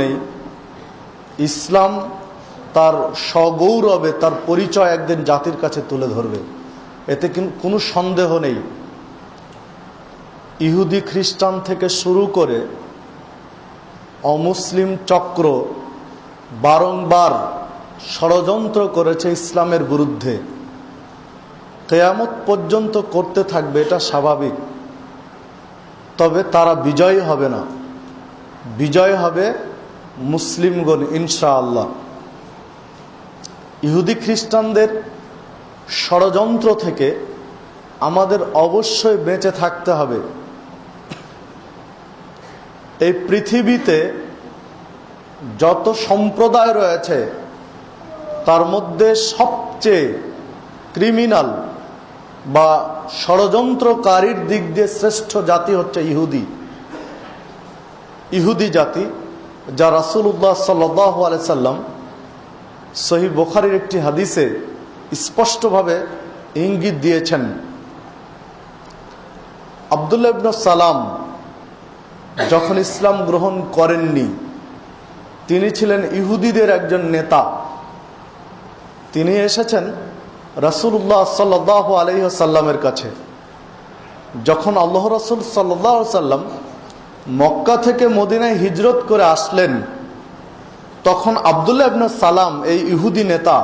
নেই। ইসলাম তার সগৌরবে তার পরিচয় একদিন জাতির কাছে তুলে ধরবে, এতে কোনো সন্দেহ নেই। ইহুদি খ্রিস্টান থেকে শুরু করে অমুসলিম চক্র বারংবার ষড়যন্ত্র করেছে ইসলামের বিরুদ্ধে, কিয়ামত পর্যন্ত করতে থাকবে, এটা স্বাভাবিক। তবে তারা বিজয়ী হবে না, বিজয় হবে মুসলিমগণ ইনশাআল্লাহ। ইহুদি খ্রিস্টানদের ষড়যন্ত্র থেকে আমাদের অবশ্যই বেঁচে থাকতে হবে। এই পৃথিবীতে যত সম্প্রদায় রয়েছে তার মধ্যে সবচেয়ে ক্রিমিনাল বা ষড়যন্ত্রকারীর দিক দিয়ে শ্রেষ্ঠ জাতি হচ্ছে ইহুদি জাতি, যা রাসূলুল্লাহ সাল্লাল্লাহু আলাইহি সাল্লাম সহিহ বুখারীর একটি হাদিসে স্পষ্টভাবে ইঙ্গিত দিয়েছেন। আব্দুল্লাহ ইবনে সালাম যখন ইসলাম গ্রহণ করেননি, তিনি ছিলেন ইহুদিদের একজন নেতা। তিনি এসেছেন রাসূলুল্লাহ সাল্লাল্লাহু আলাইহি ওয়াসাল্লামের কাছে। যখন আল্লাহ রাসূল সাল্লাল্লাহু আলাইহি ওয়াসাল্লাম মক্কা থেকে মদিনায় হিজরত করে আসলেন, তখন আব্দুল্লাহ ইবনে সালাম, এই ইহুদি নেতা,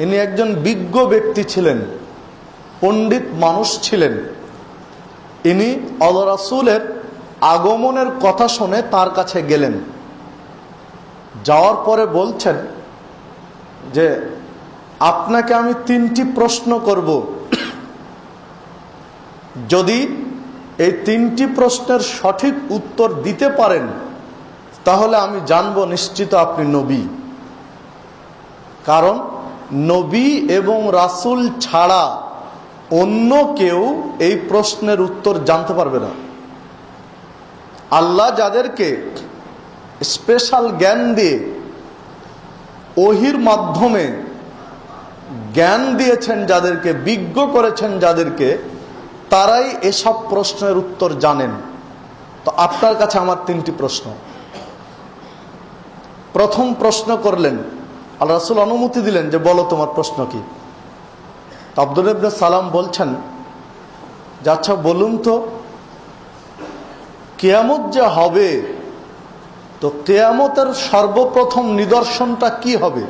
ইনি একজন বিজ্ঞ ব্যক্তি ছিলেন, পণ্ডিত মানুষ ছিলেন। ইনি আল্লাহ রাসূলের আগমনের কথা শুনে তার কাছে গেলেন। যাওয়ার পরে বলছেন যে, আপনাকে আমি 3টি প্রশ্ন করব, যদি এই 3টি প্রশ্নের সঠিক উত্তর দিতে পারেন তাহলে আমি জানবো নিশ্চিত আপনি নবী। কারণ নবী এবং রাসূল ছাড়া অন্য কেউ এই প্রশ্নের উত্তর জানতে পারবে না। আল্লাহ যাদেরকে স্পেশাল জ্ঞান দিয়ে ওহির মাধ্যমে জ্ঞান দিয়েছেন, যাদেরকে বিজ্ঞ করেছেন, যাদেরকে, তারাই এসব প্রশ্নের উত্তর জানেন। তো আপনার কাছে আমার 3টি প্রশ্ন। প্রথম প্রশ্ন করলেন, আল্লাহ রাসূল অনুমতি দিলেন যে বলো তোমার প্রশ্ন কি। আব্দুল্লাহ ইবনে সালাম বলছেন যে, আচ্ছা বলুন তো, কিয়ামত যে হবে, তো কিয়ামতের সর্বপ্রথম নিদর্শনটা কি হবে?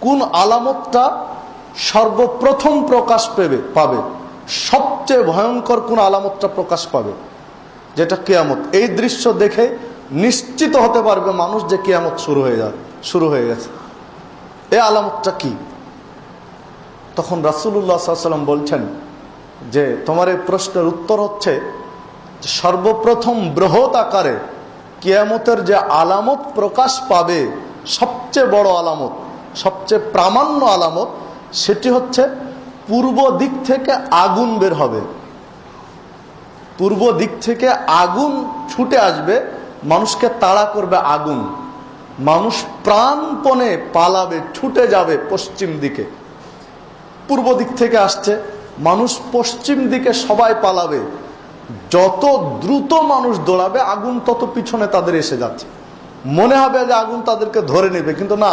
কোন আলামতটা সর্বপ্রথম প্রকাশ পাবে? সবচেয়ে ভয়ঙ্কর কোন আলামতটা প্রকাশ পাবে, যেটা কিয়ামত? এই দৃশ্য দেখে নিশ্চিত হতে পারবে মানুষ যে কিয়ামত শুরু হয়ে গেছে। এই আলামতটা কি? তখন রাসূলুল্লাহ সাল্লাল্লাহু আলাইহি ওয়াসাল্লাম বলছেন যে, তোমার এই প্রশ্নের উত্তর হচ্ছে যে, সর্বপ্রথম বৃহৎ আকারে কিয়ামতের যে আলামত প্রকাশ পাবে, সবচেয়ে বড় আলামত, সবচেয়ে প্রামাণ্য আলামত, সেটি হচ্ছে পূর্ব দিক থেকে আগুন বের হবে। পূর্ব দিক থেকে আগুন ছুটে আসবে, মানুষকে তাড়া করবে আগুন। মানুষ প্রাণপণে পালাবে, ছুটে যাবে পশ্চিম দিকে। পূর্ব দিক থেকে আসছে, মানুষ পশ্চিম দিকে সবাই পালাবে। যত দ্রুত মানুষ দৌড়াবে, আগুন তত পিছনে তাদের এসে যাচ্ছে। মনে হবে যে আগুন তাদেরকে ধরে নেবে, কিন্তু না,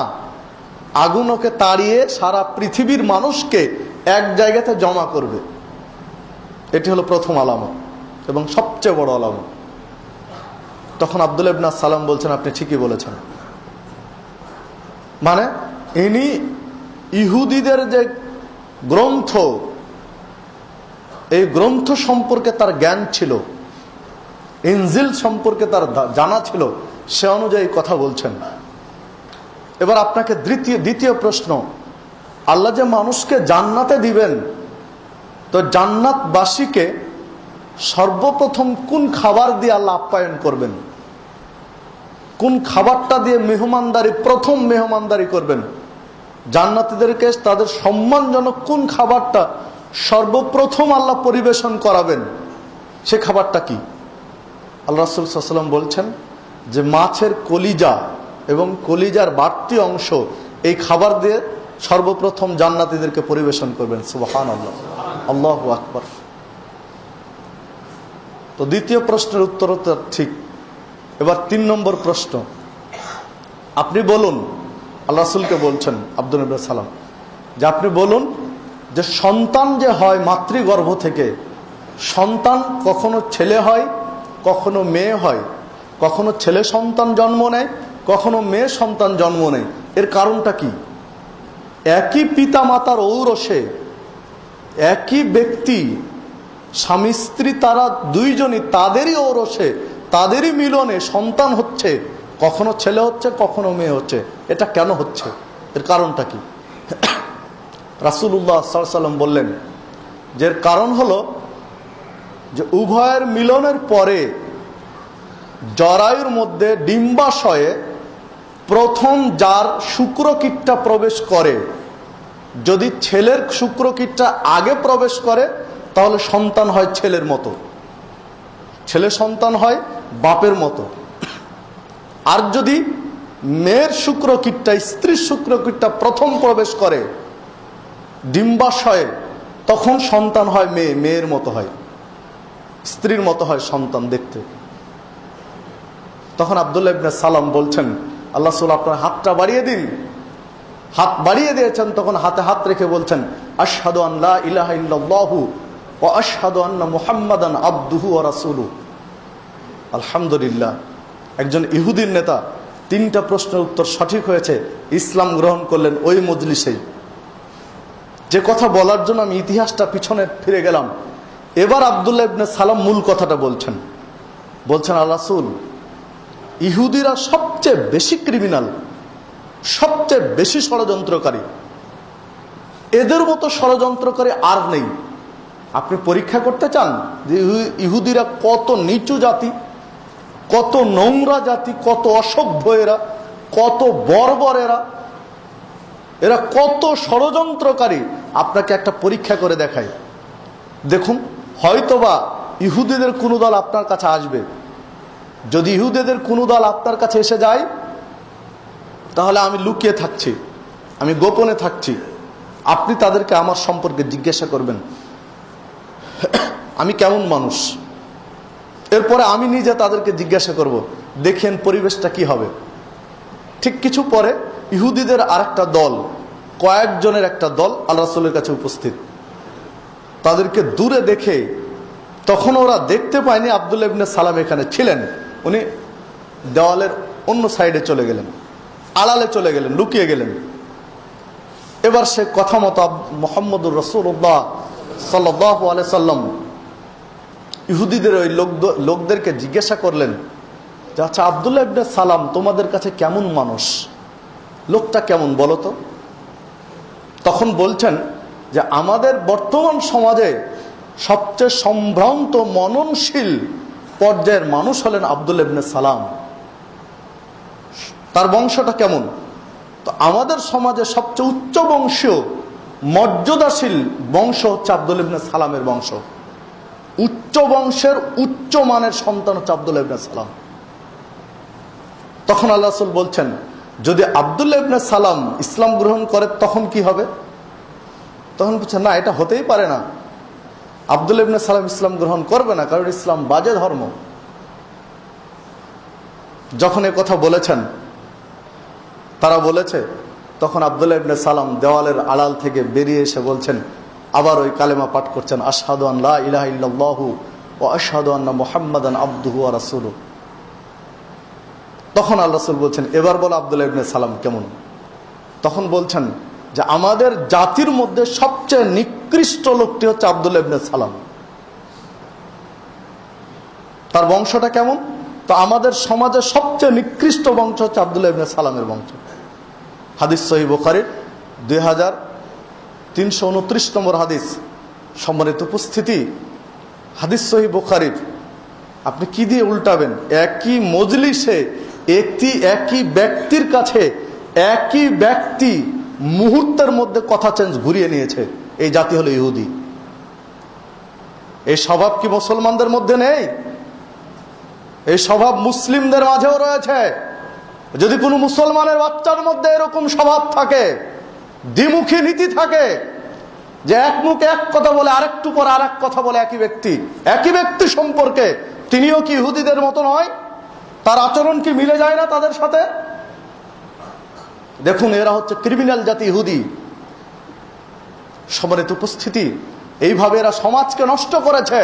আগুন ওকে তাড়িয়ে সারা পৃথিবীর মানুষকে এক জায়গাতে জমা করবে। এটি হলো প্রথম আলামত এবং সবচেয়ে বড় আলামত। তখন আব্দুল্লাহ ইবনে সালাম বলছেন, আপনি ঠিকই বলেছেন। মানে ইনি ইহুদিদের যে গ্রন্থ, এই গ্রন্থ সম্পর্কে তার জ্ঞান ছিল, ইনজিল সম্পর্কে তার জানা ছিল, সে অনুযায়ী কথা বলছেন। এবার আপনাকে দ্বিতীয় প্রশ্ন, আল্লাহ যে মানুষকে জান্নাতে দিবেন, তো জান্নাতবাসীকে সর্বপ্রথম কোন খাবার দিয়ে আল্লাহ আপ্যায়ন করবেন? কোন খাবারটা দিয়ে প্রথম মেহমানদারি করবেন? জান্নাতীদেরকে তাদের সম্মানজনক কোন খাবারটা সর্বপ্রথম আল্লাহ পরিবেশন করাবেন? সে খাবারটা কি? আল্লাহ রাসূল সাল্লাল্লাহু আলাইহি ওয়াসাল্লাম বলছেন যে, মাছের কলিজা এবং কলিজার বাড়তি অংশ, এই খাবার দিয়ে সর্বপ্রথম জান্নাতীদেরকে পরিবেশন করবেন। সুবহানাল্লাহ, আল্লাহু আকবার। তো দ্বিতীয় প্রশ্নের উত্তর ঠিক। এবার 3 নম্বর প্রশ্ন, আপনি বলুন, আল্লাহ রাসূলকে বলছেন আব্দুল্লাহ ইবনে সালাম, যে আপনি বলুন যে সন্তান যে হয় মাতৃগর্ভ থেকে, সন্তান কখনো ছেলে হয়, কখনো মেয়ে হয়, কখনো ছেলে সন্তান জন্ম নেয়, কখনো মেয়ে সন্তান জন্ম নেয়, এর কারণটা কি? একই পিতা মাতার ঔরসে একই ব্যক্তি, স্বামী স্ত্রী, তারা দুইজনই তাদেরই ঔরসে, তাদেরই মিলনে সন্তান হচ্ছে, কখনো ছেলে হচ্ছে, কখনো মেয়ে হচ্ছে, এটা কেন হচ্ছে? এর কারণটা কি? রাসূলুল্লাহ সাল্লাল্লাহু আলাইহি ওয়াসাল্লাম বললেন যে এর কারণ হলো যে উভয়ের মিলনের পরে জরায়ুর মধ্যে ডিম্বাশয়ে প্রথম যার শুক্রকীটটা প্রবেশ করে, যদি ছেলের শুক্রকীটটা আগে প্রবেশ করে তাহলে সন্তান হয় ছেলের মতো, ছেলে সন্তান হয় বাপের মতো। আর যদি মেয়ের শুক্রকীটটা, স্ত্রীর শুক্রকীটটা প্রথম প্রবেশ করে ডিম্বাশয়ে, তখন সন্তান হয় মেয়ে, মেয়ের মতো হয়, স্ত্রীর মতো হয় সন্তান দেখতে। তখন আব্দুল্লাহ ইবনে সালাম বলছেন, আল্লাহ রাসূল আপনার হাতটা বাড়িয়ে দিন। হাত বাড়িয়ে দিয়েছেন, তখন হাতে হাত রেখে বলছেন, আশহাদু আন লা ইলাহা ইল্লাল্লাহু ওয়া আশহাদু আন্না মুহাম্মাদান আবদুহু ওয়া রাসূলুহু। আলহামদুলিল্লাহ, একজন ইহুদির নেতা 3টা প্রশ্নের উত্তর সঠিক হয়েছে, ইসলাম গ্রহণ করলেন ওই মজলিসেই। যে কথা বলার জন্য আমি ইতিহাসটা পিছনে ফিরে গেলাম, এবার আব্দুল্লাহ ইবনে সালাম মূল কথাটা বলছেন। আল্লাহ রাসূল, ইহুদিরা সবচেয়ে বেশি ক্রিমিনাল, সবচেয়ে বেশি ষড়যন্ত্রকারী, এদের মতো ষড়যন্ত্রকারী আর নেই। আপনি পরীক্ষা করতে চান যে ইহুদিরা কত নিচু জাতি, কত নোংরা জাতি, কত অসভ্য এরা, কত বর্বর এরা কত ষড়যন্ত্রকারী, আপনাকে একটা পরীক্ষা করে দেখায়। দেখুন, হয়তোবা ইহুদিদের কোনো দল আপনার কাছে আসবে, যদি ইহুদিদের কোনো দল আপনার কাছে এসে যায় তাহলে আমি লুকিয়ে থাকছি, আমি গোপনে থাকছি, আপনি তাদেরকে আমার সম্পর্কে জিজ্ঞাসা করবেন আমি কেমন মানুষ, এরপরে আমি নিজে তাদেরকে জিজ্ঞাসা করব, দেখেন পরিবেশটা কি হবে। ঠিক কিছু পরে ইহুদিদের আরেকটা দল, কয়েকজনের একটা দল আল্লাহ রাসূলের কাছে উপস্থিত। তাদেরকে দূরে দেখে, তখন ওরা দেখতে পায়নি আব্দুল্লাহ ইবনে সালাম এখানে ছিলেন, উনি দেওয়ালের অন্য সাইডে চলে গেলেন, আড়ালে চলে গেলেন, লুকিয়ে গেলেন। এবার সে কথা মতো মুহাম্মদুর রাসূলুল্লাহ সাল্লাল্লাহু আলাইহি সাল্লাম ইহুদিদের ওই লোকদেরকে জিজ্ঞাসা করলেন যে আচ্ছা আব্দুল্লাহ ইবনে সালাম তোমাদের কাছে কেমন মানুষ, লোকটা কেমন বলো তো? তখন বলছেন যে আমাদের বর্তমান সমাজে সবচেয়ে সম্ভ্রান্ত মননশীল পর্যায়ের মানুষ হলেন আব্দুল্লাহ ইবনে সালাম। তার বংশটা কেমন? তো আমাদের সমাজে সবচেয়ে উচ্চ বংশীয় মর্যাদাশীল বংশ হচ্ছে আব্দুল্লাহ ইবনে সালামের বংশ। উচ্চ বংশের উচ্চ মানের সন্তান হচ্ছে আব্দুল্লাহ ইবনে সালাম। তখন আল্লাহ রাসূল বলছেন, যদি আব্দুল্লাহ ইবনে সালাম ইসলাম গ্রহণ করে তখন কি হবে? তখন বলছেন, না, এটা হতেই পারে না, আব্দুল্লাহ ইবনে সালাম ইসলাম গ্রহণ করবে না, কারণ ইসলাম বাজে ধর্ম। যখন এ কথা বলেছেন, তারা বলেছে, তখন আব্দুল্লাহ ইবনে সালাম দেওয়ালের আড়াল থেকে বেরিয়ে এসে বলছেন, আবার ওই কালেমা পাঠ করছেন, আশহাদু আন লা ইলাহা ইল্লাল্লাহু ওয়া আশহাদু আন্না মুহাম্মাদান আবদুহু ওয়া রাসূলুহু। তখন আল্লাহ রাসূল বলছেন, এবার বলো আব্দুল্লাহ ইবনে সালাম কেমন? তখন বলছেন যে আমাদের জাতির মধ্যে সবচেয়ে নিকৃষ্ট লোকটি হচ্ছে আব্দুল্লাহ ইবনে সালাম। তার বংশটা কেমন? তো আমাদের সমাজে সবচেয়ে নিকৃষ্ট বংশ হচ্ছে আব্দুল্লাহ ইবনে সালামের বংশ। হাদিস সহিহ বুখারীর 2329 নম্বর হাদিস। সম্মানিত উপস্থিতি, হাদিস সহিহ বুখারীর আপনি কি দিয়ে উল্টাবেন? একই মজলিসে একই ব্যক্তির কাছে একই ব্যক্তি মুহূর্তের মধ্যে কথা চেঞ্জ ঘুরিয়ে নিয়েছে। এই জাতি হলো ইহুদি। এই স্বভাব কি মুসলমানদের মধ্যে নেই? এই স্বভাব মুসলিমদের মাঝেও রয়েছে। যদি কোনো মুসলমানের বাচ্চার মধ্যে এরকম স্বভাব থাকে, দ্বিমুখী নীতি থাকে, যে এক মুখে এক কথা বলে আরেকটু পর আরেক কথা বলে একই ব্যক্তি সম্পর্কে, তিনিও কি ইহুদিদের মতো নয়? তার আচরণ কি মিলে যায় না তাদের সাথে? দেখুন, এরা হচ্ছে ক্রিমিনাল জাতি, ইহুদি। সম্মানিত উপস্থিতি, এইভাবে এরা সমাজকে নষ্ট করেছে।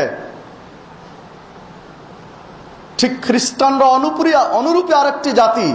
ঠিক খ্রিস্টানরা অনুরূপী আরেকটি জাতি,